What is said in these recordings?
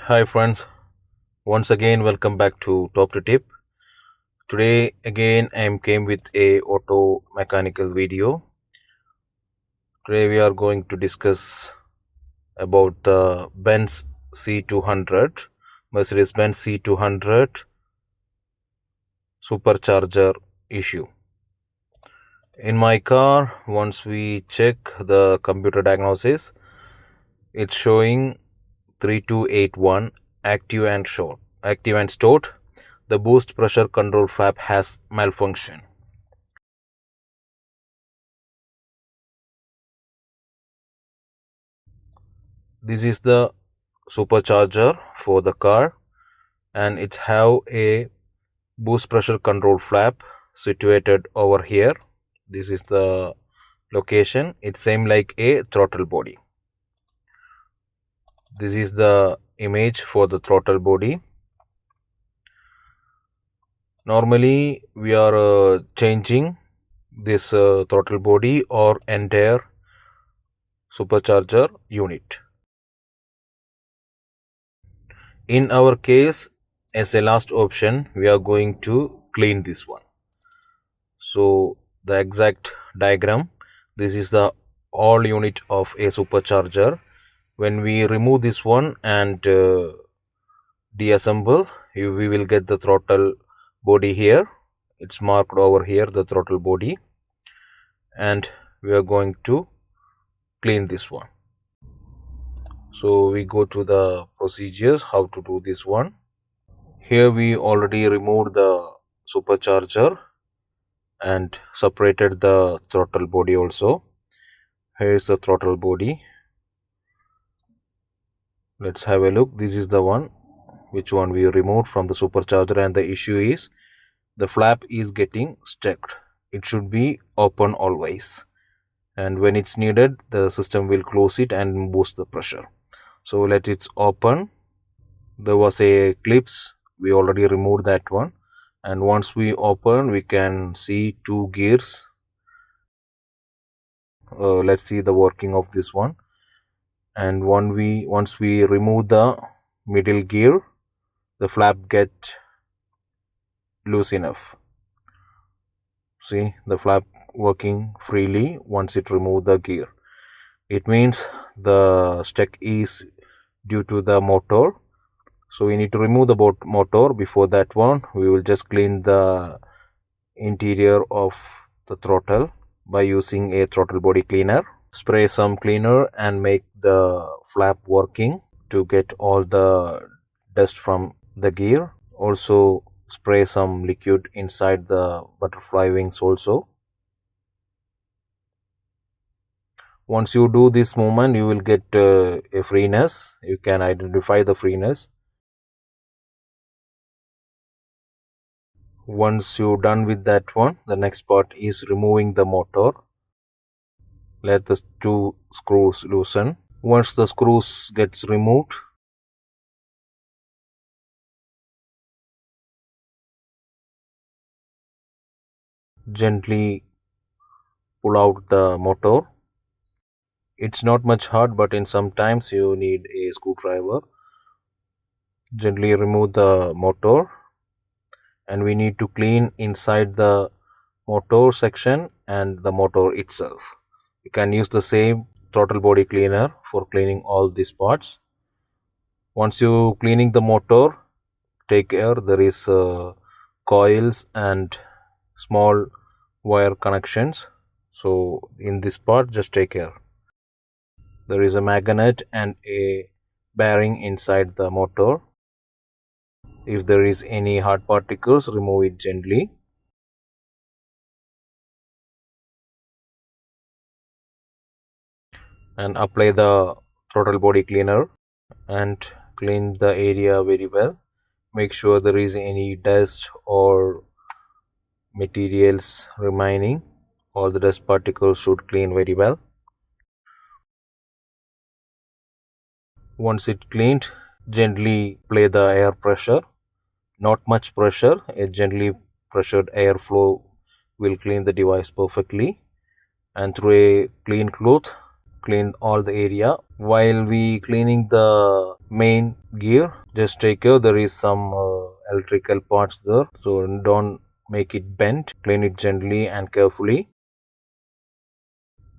Hi friends, once again welcome back to Top to Tip. Today again I came with a auto mechanical video. Today we are going to discuss about the Benz C200, Mercedes-Benz C200 Supercharger issue. In my car, once we check the computer diagnosis, it's showing 3281 active and stored. The boost pressure control flap has malfunction. This is the supercharger for the car, and it have a boost pressure control flap situated over here. This is the location. It's same like a throttle body. This is the image for the throttle body. Normally we are changing this throttle body or entire supercharger unit. In our case, as a last option, we are going to clean this one. So the exact diagram, this is the all unit of a supercharger. When we remove this one and deassemble, we will get the throttle body here. It's marked over here, the throttle body, and we are going to clean this one. So we go to the procedures, how to do this one. Here we already removed the supercharger and separated the throttle body also. Here is the throttle body. Let's have a look. This is the one which one we removed from the supercharger, and the issue is the flap is getting stuck. It should be open always, and when it's needed the system will close it and boost the pressure. So let it open. There was a clips, we already removed that one, and once we open we can see two gears. Let's see the working of this one. And once we remove the middle gear, the flap get loose enough. See the flap working freely once it remove the gear. It means the stuck is due to the motor. So we need to remove the motor. Before that one, we will just clean the interior of the throttle by using a throttle body cleaner. Spray some cleaner and make the flap working to get all the dust from the gear. Also spray some liquid inside the butterfly wings also. Once you do this movement, you will get a freeness. You can identify the freeness. Once you're done with that one, the next part is removing the motor. Let the two screws loosen. Once the screws gets removed, gently pull out the motor. It's not much hard, but in sometimes you need a screwdriver. Gently remove the motor, and we need to clean inside the motor section and the motor itself. You can use the same throttle body cleaner for cleaning all these parts. Once you cleaning the motor, take care, there is coils and small wire connections. So in this part, just take care. There is a magnet and a bearing inside the motor. If there is any hard particles, remove it gently. And apply the throttle body cleaner and clean the area very well. Make sure there is any dust or materials remaining. All the dust particles should clean very well. Once it cleaned, gently apply the air pressure. Not much pressure, a gently pressured airflow will clean the device perfectly. And through a clean cloth, clean all the area. While we cleaning the main gear, just take care, there is some electrical parts there, so don't make it bent. Clean it gently and carefully.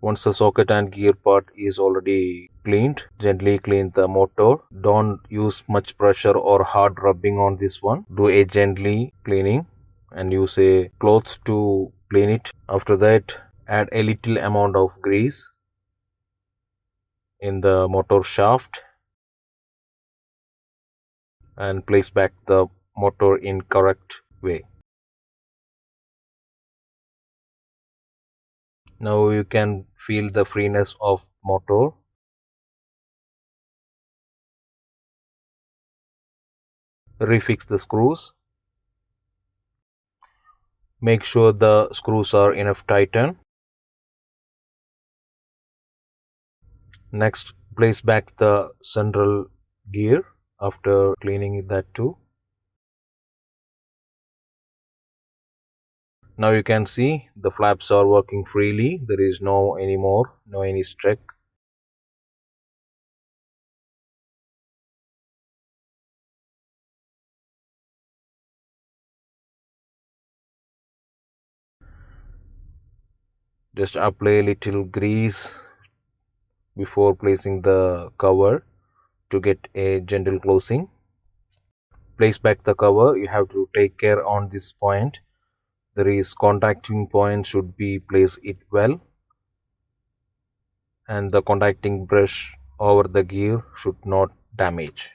Once the socket and gear part is already cleaned, gently clean the motor. Don't use much pressure or hard rubbing on this one. Do a gently cleaning and use a cloth to clean it. After that, add a little amount of grease in the motor shaft and place back the motor in correct way. Now you can feel the freeness of motor. Refix the screws. Make sure the screws are enough tighten. Next, place back the central gear after cleaning that too. Now you can see the flaps are working freely. There is no any streak. Just apply little grease before placing the cover to get a gentle closing. Place back the cover. You have to take care on this point. There is contacting point should be placed it well, and the contacting brush over the gear should not damage.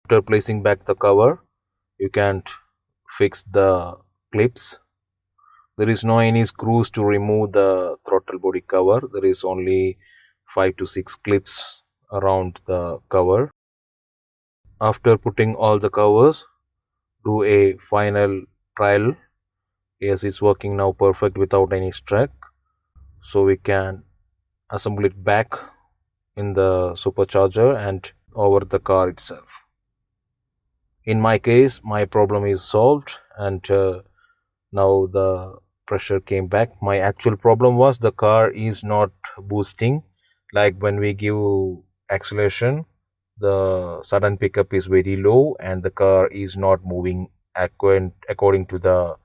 After placing back the cover, you can't fix the clips. There is no any screws to remove the throttle body cover. There is only 5 to 6 clips around the cover. After putting all the covers, do a final trial. Yes, it's working now perfect without any streak. So we can assemble it back in the supercharger and over the car itself. In my case, my problem is solved, and now the pressure came back. My actual problem was the car is not boosting. Like when we give acceleration, the sudden pickup is very low and the car is not moving according to the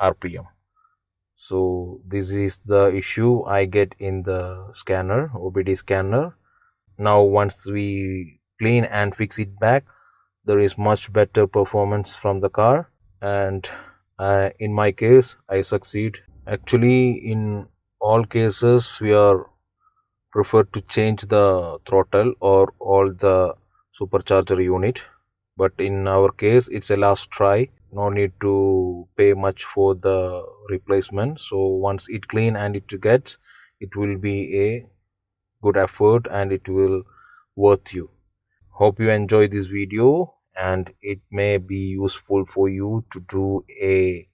RPM. So this is the issue I get in the scanner, OBD scanner. Now once we clean and fix it back, there is much better performance from the car, and in my case I succeed. Actually, in all cases we are prefer to change the throttle or all the supercharger unit, but in our case it's a last try. No need to pay much for the replacement. So once it clean and it gets, it will be a good effort and it will worth you. Hope you enjoy this video and it may be useful for you to do a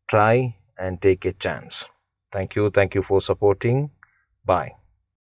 try and take a chance. Thank you for supporting. Bye.